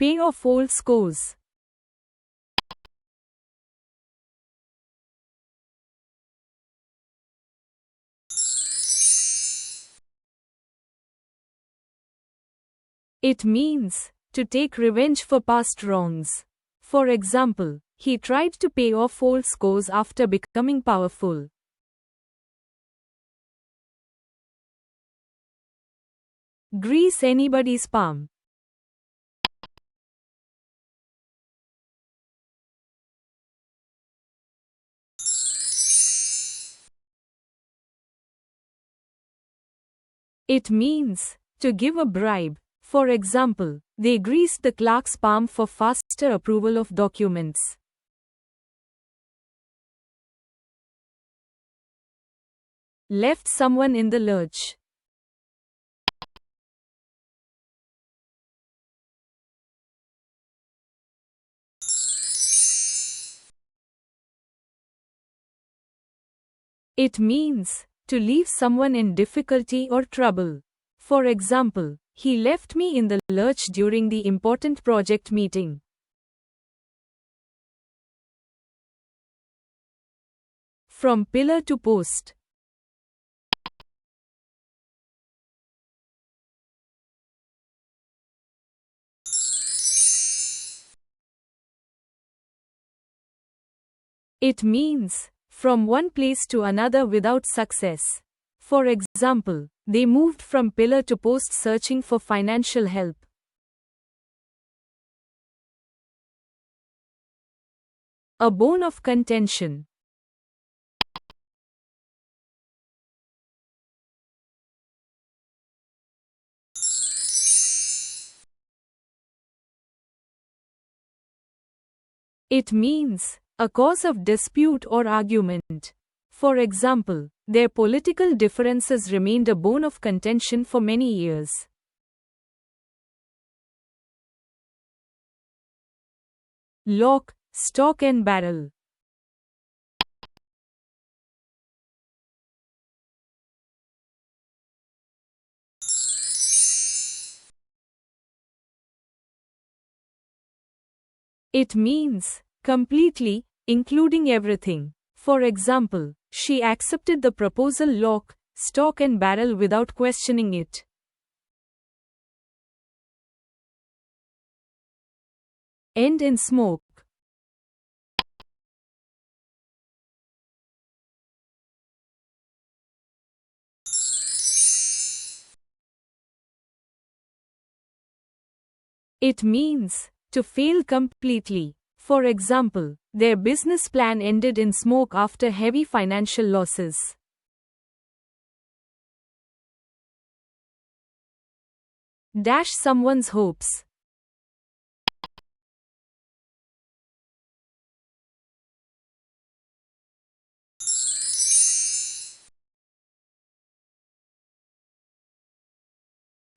Pay off old scores. It means to take revenge for past wrongs. For example, he tried to pay off old scores after becoming powerful. Grease anybody's palm. It means to give a bribe. For example, they greased the clerk's palm for faster approval of documents. Left someone in the lurch. It means to leave someone in difficulty or trouble. For example, he left me in the lurch during the important project meeting. From pillar to post. It means from one place to another without success. For example, they moved from pillar to post searching for financial help. A bone of contention. It means a cause of dispute or argument. For example, their political differences remained a bone of contention for many years. Lock, stock and barrel. It means completely, including everything. For example, she accepted the proposal lock, stock and barrel without questioning it. End in smoke. It means to fail completely. For example, their business plan ended in smoke after heavy financial losses. Dash someone's hopes.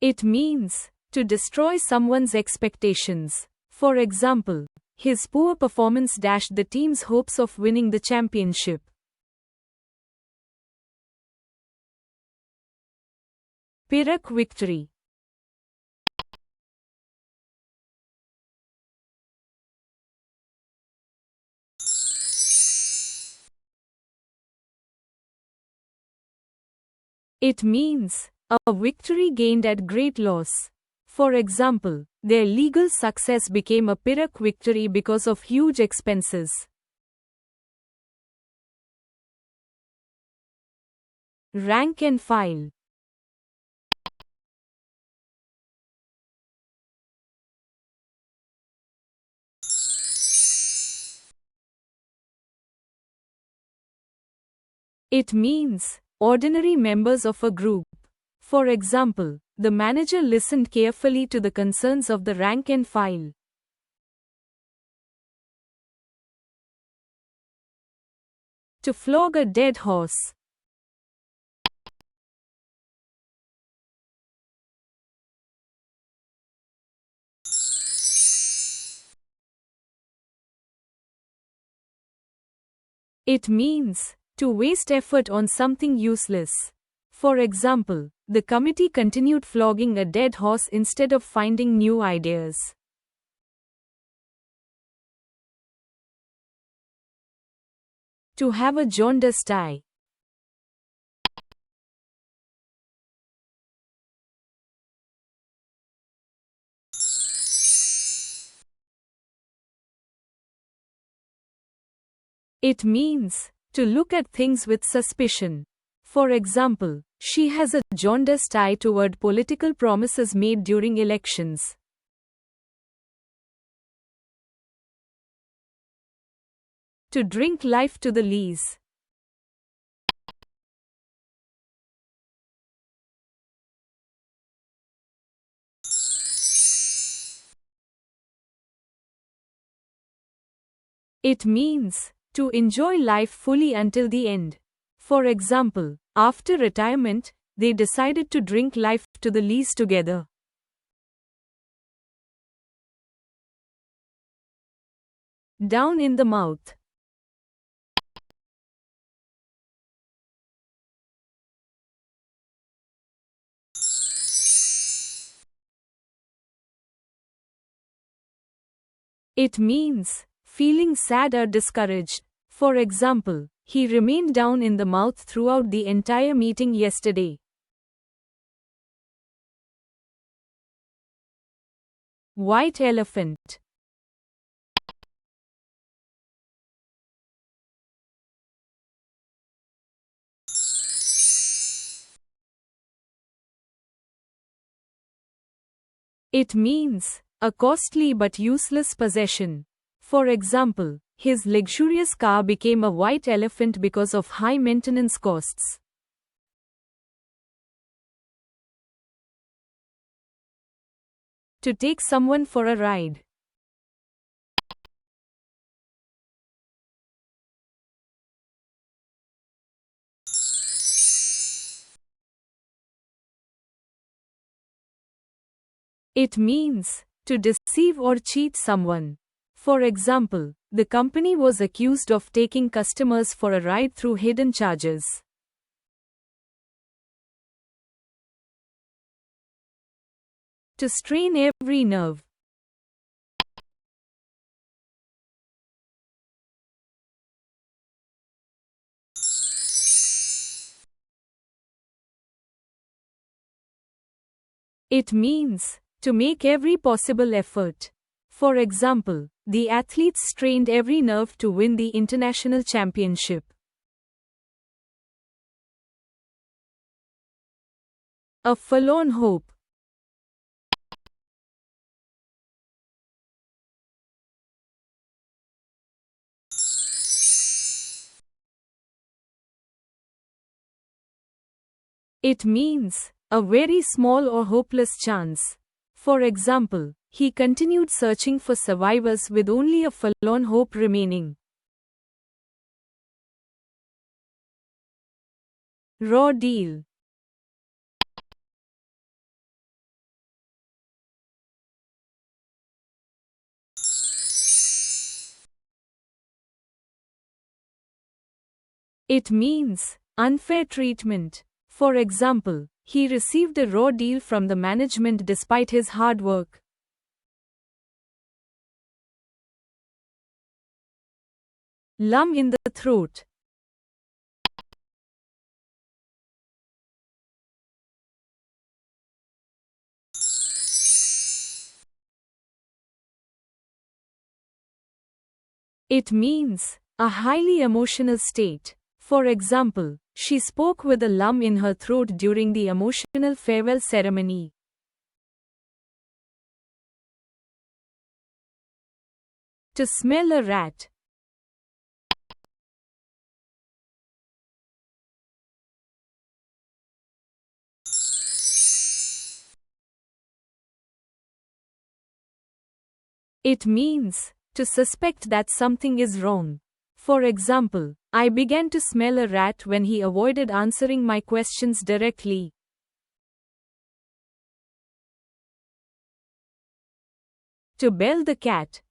It means to destroy someone's expectations. For example, his poor performance dashed the team's hopes of winning the championship. Pyrrhic victory. It means a victory gained at great loss. For example, their legal success became a Pyrrhic victory because of huge expenses. Rank and file. It means ordinary members of a group. For example, the manager listened carefully to the concerns of the rank and file. To flog a dead horse. It means to waste effort on something useless. For example, the committee continued flogging a dead horse instead of finding new ideas. To have a jaundiced eye. It means to look at things with suspicion. For example, she has a jaundiced eye toward political promises made during elections. To drink life to the lees. It means to enjoy life fully until the end. For example, after retirement, they decided to drink life to the lees together. Down in the mouth. It means feeling sad or discouraged. For example, he remained down in the mouth throughout the entire meeting yesterday. White elephant. It means a costly but useless possession. For example, his luxurious car became a white elephant because of high maintenance costs. To take someone for a ride. It means to deceive or cheat someone. For example, the company was accused of taking customers for a ride through hidden charges. To strain every nerve. It means to make every possible effort. For example, the athletes strained every nerve to win the international championship. A forlorn hope. It means a very small or hopeless chance. For example, he continued searching for survivors with only a forlorn hope remaining. Raw deal. It means unfair treatment. For example, he received a raw deal from the management despite his hard work. Lump in the throat. It means a highly emotional state. For example, she spoke with a lump in her throat during the emotional farewell ceremony. To smell a rat. It means to suspect that something is wrong. For example, I began to smell a rat when he avoided answering my questions directly. To bell the cat.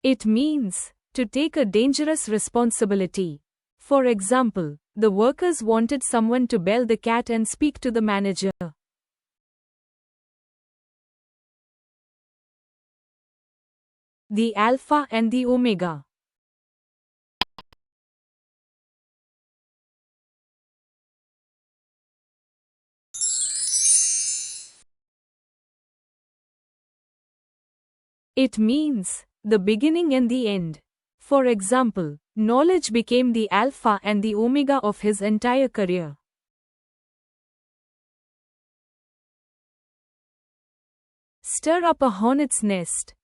It means to take a dangerous responsibility. For example, the workers wanted someone to bell the cat and speak to the manager. The alpha and the omega. It means the beginning and the end. For example, knowledge became the alpha and the omega of his entire career. Stir up a hornet's nest.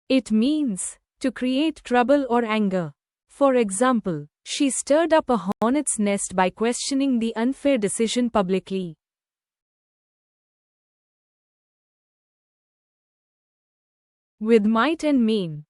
It means to create trouble or anger. For example, she stirred up a hornet's nest by questioning the unfair decision publicly. With might and main.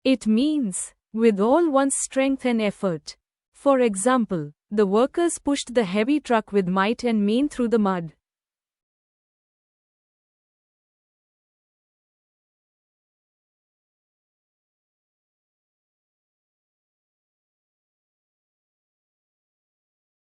It means with all one's strength and effort. For example, the workers pushed the heavy truck with might and main through the mud.